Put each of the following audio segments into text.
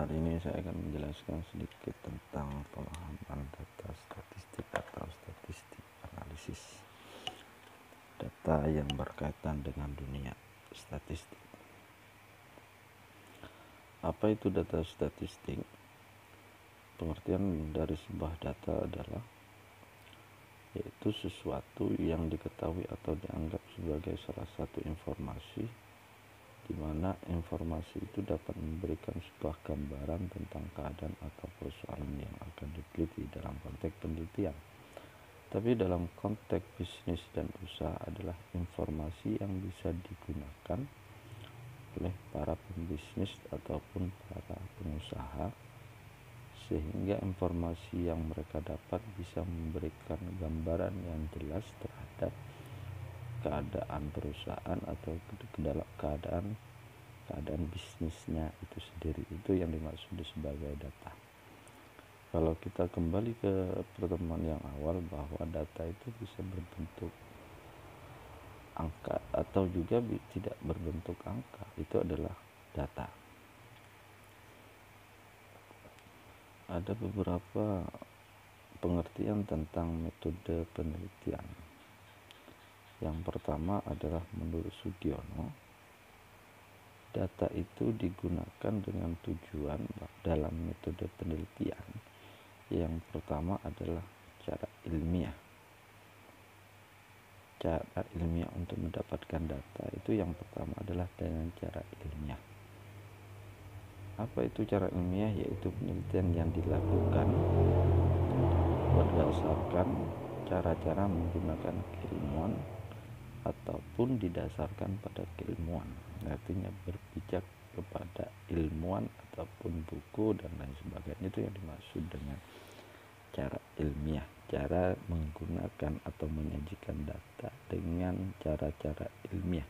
Hari ini saya akan menjelaskan sedikit tentang pemahaman data statistik atau statistik analisis data yang berkaitan dengan dunia statistik. Apa itu data statistik? Pengertian dari sebuah data adalah yaitu sesuatu yang diketahui atau dianggap sebagai salah satu informasi di mana informasi itu dapat memberikan sebuah gambaran tentang keadaan atau persoalan yang akan diteliti dalam konteks penelitian. Tapi dalam konteks bisnis dan usaha adalah informasi yang bisa digunakan oleh para pembisnis ataupun para pengusaha, sehingga informasi yang mereka dapat bisa memberikan gambaran yang jelas terhadap keadaan perusahaan atau keadaan bisnisnya itu sendiri. Itu yang dimaksud sebagai data. Kalau kita kembali ke pertemuan yang awal, bahwa data itu bisa berbentuk angka atau juga tidak berbentuk angka, itu adalah data. Ada beberapa pengertian tentang metode penelitian. Yang pertama adalah menurut Sugiono, data itu digunakan dengan tujuan dalam metode penelitian. Yang pertama adalah cara ilmiah. Cara ilmiah untuk mendapatkan data itu yang pertama adalah dengan cara ilmiah. Apa itu cara ilmiah? Yaitu penelitian yang dilakukan berdasarkan cara-cara menggunakan keilmuan ataupun didasarkan pada keilmuan. Artinya berpijak kepada ilmuwan ataupun buku dan lain sebagainya. Itu yang dimaksud dengan cara ilmiah, cara menggunakan atau menyajikan data dengan cara-cara ilmiah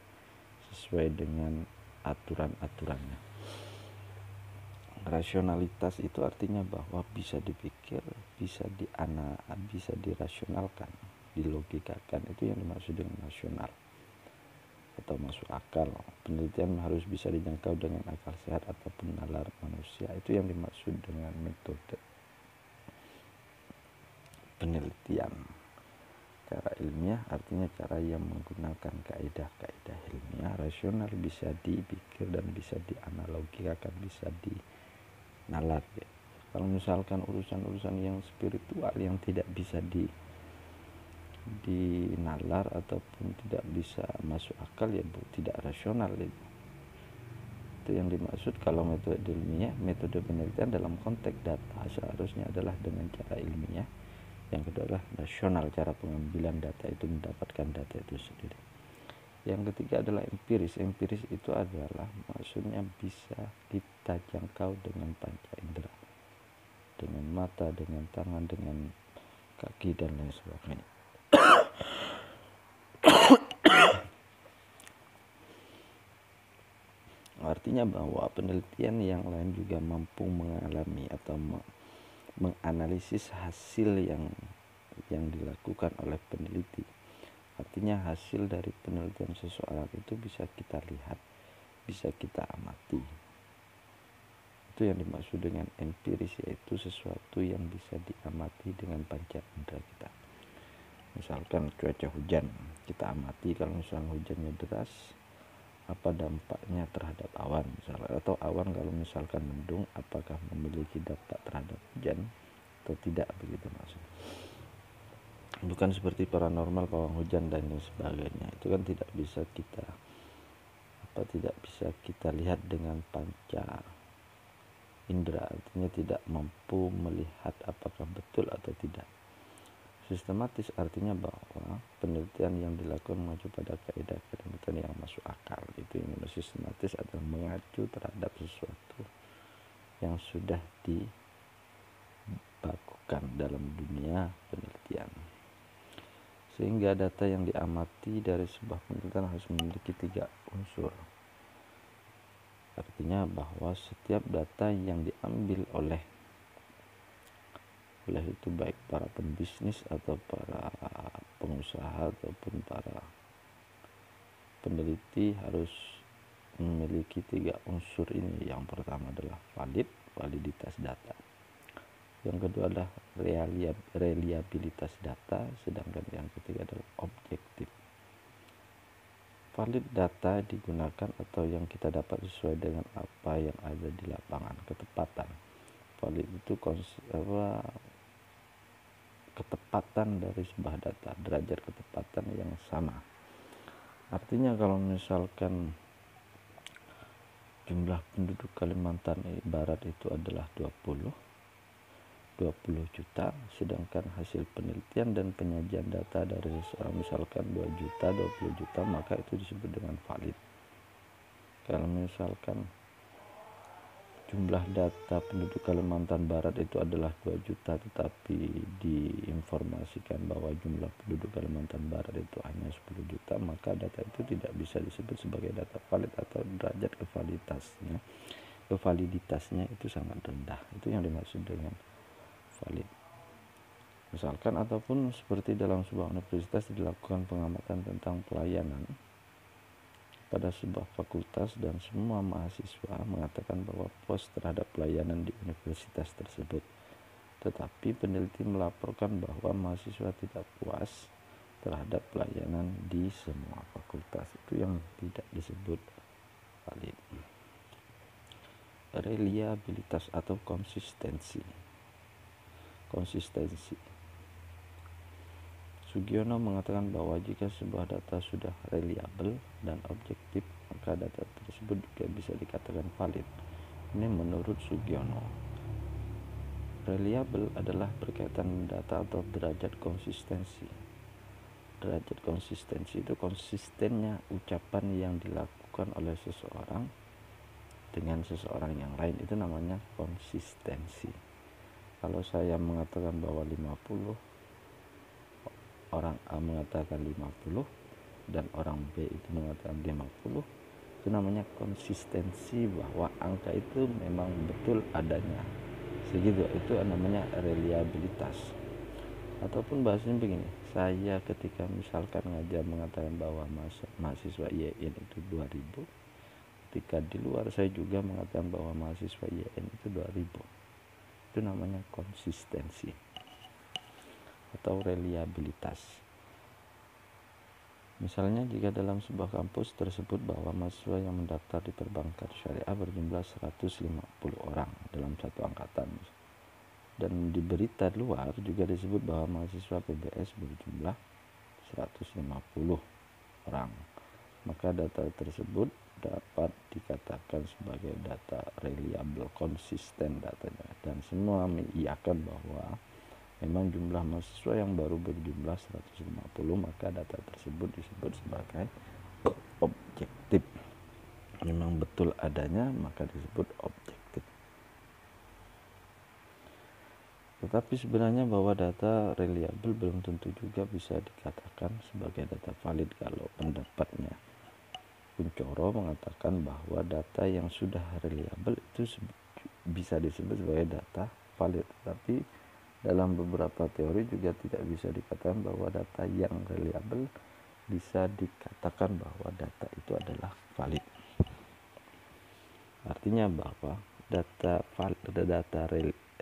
sesuai dengan aturan-aturannya. Rasionalitas itu artinya bahwa bisa dipikir, bisa dirasionalkan, dilogikakan. Itu yang dimaksud dengan rasional atau masuk akal. Penelitian harus bisa dijangkau dengan akal sehat ataupun nalar manusia. Itu yang dimaksud dengan metode penelitian. Cara ilmiah artinya cara yang menggunakan kaidah-kaidah ilmiah. Rasional bisa dipikir dan bisa dianalogikakan, bisa dinalar. Kalau misalkan urusan-urusan yang spiritual yang tidak bisa dinalar ataupun tidak bisa masuk akal, ya tidak rasional. Itu yang dimaksud kalau metode ilmiah. Metode penelitian dalam konteks data seharusnya adalah dengan cara ilmiah. Yang kedua adalah rasional, cara pengambilan data itu, mendapatkan data itu sendiri. Yang ketiga adalah empiris. Empiris itu adalah maksudnya bisa kita jangkau dengan panca indera, dengan mata, dengan tangan, dengan kaki dan lain sebagainya. Artinya bahwa penelitian yang lain juga mampu mengalami atau menganalisis hasil yang dilakukan oleh peneliti. Artinya hasil dari penelitian seseorang itu bisa kita lihat, bisa kita amati. Itu yang dimaksud dengan empiris, yaitu sesuatu yang bisa diamati dengan panca indera kita. Misalkan cuaca hujan, kita amati kalau misalnya hujannya deras, apa dampaknya terhadap awan misalnya, atau awan kalau misalkan mendung, apakah memiliki dampak terhadap hujan atau tidak, begitu maksudnya. Bukan seperti paranormal, pawang hujan dan lain sebagainya. Itu kan tidak bisa kita lihat dengan panca indera, artinya tidak mampu melihat apakah betul atau tidak. Sistematis artinya bahwa penelitian yang dilakukan mengacu pada kaidah penelitian yang masuk akal. Itu yang sistematis adalah mengacu terhadap sesuatu yang sudah dibakukan dalam dunia penelitian. Sehingga data yang diamati dari sebuah penelitian harus memiliki 3 unsur. Artinya bahwa setiap data yang diambil oleh itu baik para pembisnis atau para pengusaha ataupun para peneliti harus memiliki 3 unsur ini. Yang pertama adalah validitas data. Yang kedua adalah reliabilitas data, sedangkan yang ketiga adalah objektif. Valid data digunakan atau yang kita dapat sesuai dengan apa yang ada di lapangan. Ketepatan. Valid itu ketepatan dari sebuah data, derajat ketepatan yang sama. Artinya kalau misalkan jumlah penduduk Kalimantan Barat itu adalah 20 juta, sedangkan hasil penelitian dan penyajian data dari seseorang misalkan 2 juta, 20 juta, maka itu disebut dengan valid. Kalau misalkan jumlah data penduduk Kalimantan Barat itu adalah 2 juta, tetapi diinformasikan bahwa jumlah penduduk Kalimantan Barat itu hanya 10 juta, maka data itu tidak bisa disebut sebagai data valid atau derajat kevaliditasnya itu sangat rendah. Itu yang dimaksud dengan valid. Misalkan ataupun seperti dalam sebuah universitas dilakukan pengamatan tentang pelayanan pada sebuah fakultas dan semua mahasiswa mengatakan bahwa puas terhadap pelayanan di universitas tersebut, tetapi peneliti melaporkan bahwa mahasiswa tidak puas terhadap pelayanan di semua fakultas. Itu yang tidak disebut valid. Reliabilitas atau konsistensi. Sugiono mengatakan bahwa jika sebuah data sudah reliable dan objektif, maka data tersebut juga bisa dikatakan valid. Ini menurut Sugiono. Reliable adalah berkaitan data atau derajat konsistensi. Derajat konsistensi itu konsistennya ucapan yang dilakukan oleh seseorang dengan seseorang yang lain, itu namanya konsistensi. Kalau saya mengatakan bahwa 50, orang A mengatakan 50 dan orang B itu mengatakan 50, itu namanya konsistensi bahwa angka itu memang betul adanya. Segitu, itu namanya reliabilitas. Ataupun bahasanya begini, saya ketika misalkan ngajar mengatakan bahwa mahasiswa YN itu 2000, ketika di luar saya juga mengatakan bahwa mahasiswa YN itu 2000. Itu namanya konsistensi atau reliabilitas. Misalnya jika dalam sebuah kampus tersebut bahwa mahasiswa yang mendaftar di perbankan syariah berjumlah 150 orang dalam satu angkatan, dan di berita luar juga disebut bahwa mahasiswa PBS berjumlah 150 orang, maka data tersebut dapat dikatakan sebagai data reliable, konsisten datanya, dan semua mengiyakan bahwa memang jumlah mahasiswa yang baru berjumlah 150, maka data tersebut disebut sebagai objektif. Memang betul adanya, maka disebut objektif. Tetapi sebenarnya bahwa data reliable belum tentu juga bisa dikatakan sebagai data valid. Kalau pendapatnya Kuncoro mengatakan bahwa data yang sudah reliable itu bisa disebut sebagai data valid, tapi dalam beberapa teori juga tidak bisa dikatakan bahwa data yang reliable bisa dikatakan bahwa data itu adalah valid. Artinya bahwa data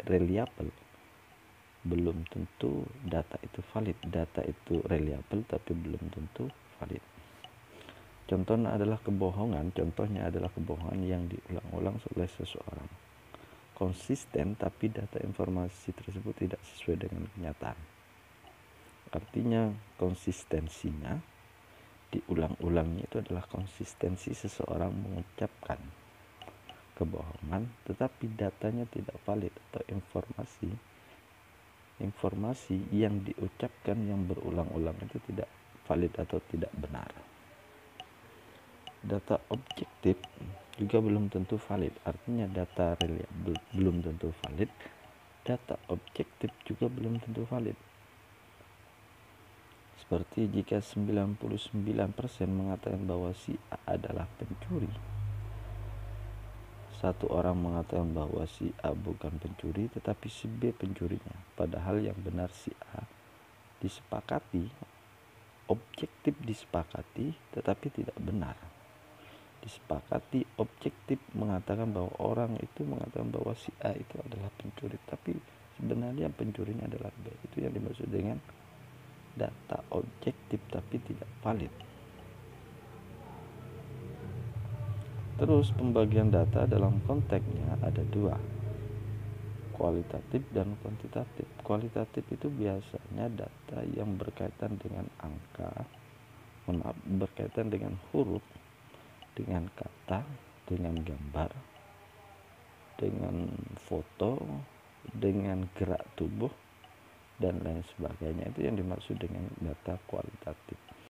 reliable belum tentu data itu valid. Data itu reliable tapi belum tentu valid. Contohnya adalah kebohongan yang diulang-ulang oleh seseorang. Konsisten tapi data informasi tersebut tidak sesuai dengan kenyataan. Artinya konsistensinya diulang-ulangnya itu adalah konsistensi seseorang mengucapkan kebohongan tetapi datanya tidak valid, atau informasi yang diucapkan yang berulang-ulang itu tidak valid atau tidak benar. Data objektif juga belum tentu valid. Artinya data reliable belum tentu valid, data objektif juga belum tentu valid. Seperti jika 99% mengatakan bahwa si A adalah pencuri, satu orang mengatakan bahwa si A bukan pencuri tetapi si B pencurinya, padahal yang benar si A. Disepakati, objektif disepakati tetapi tidak benar. disepakati objektif mengatakan bahwa orang itu mengatakan bahwa si A itu adalah pencuri, tapi sebenarnya pencurinya adalah B. Itu yang dimaksud dengan data objektif tapi tidak valid. Terus pembagian data dalam konteksnya ada dua, kualitatif dan kuantitatif. Kualitatif itu biasanya data yang berkaitan dengan angka, berkaitan dengan huruf, dengan kata, dengan gambar, dengan foto, dengan gerak tubuh dan lain sebagainya. Itu yang dimaksud dengan data kualitatif.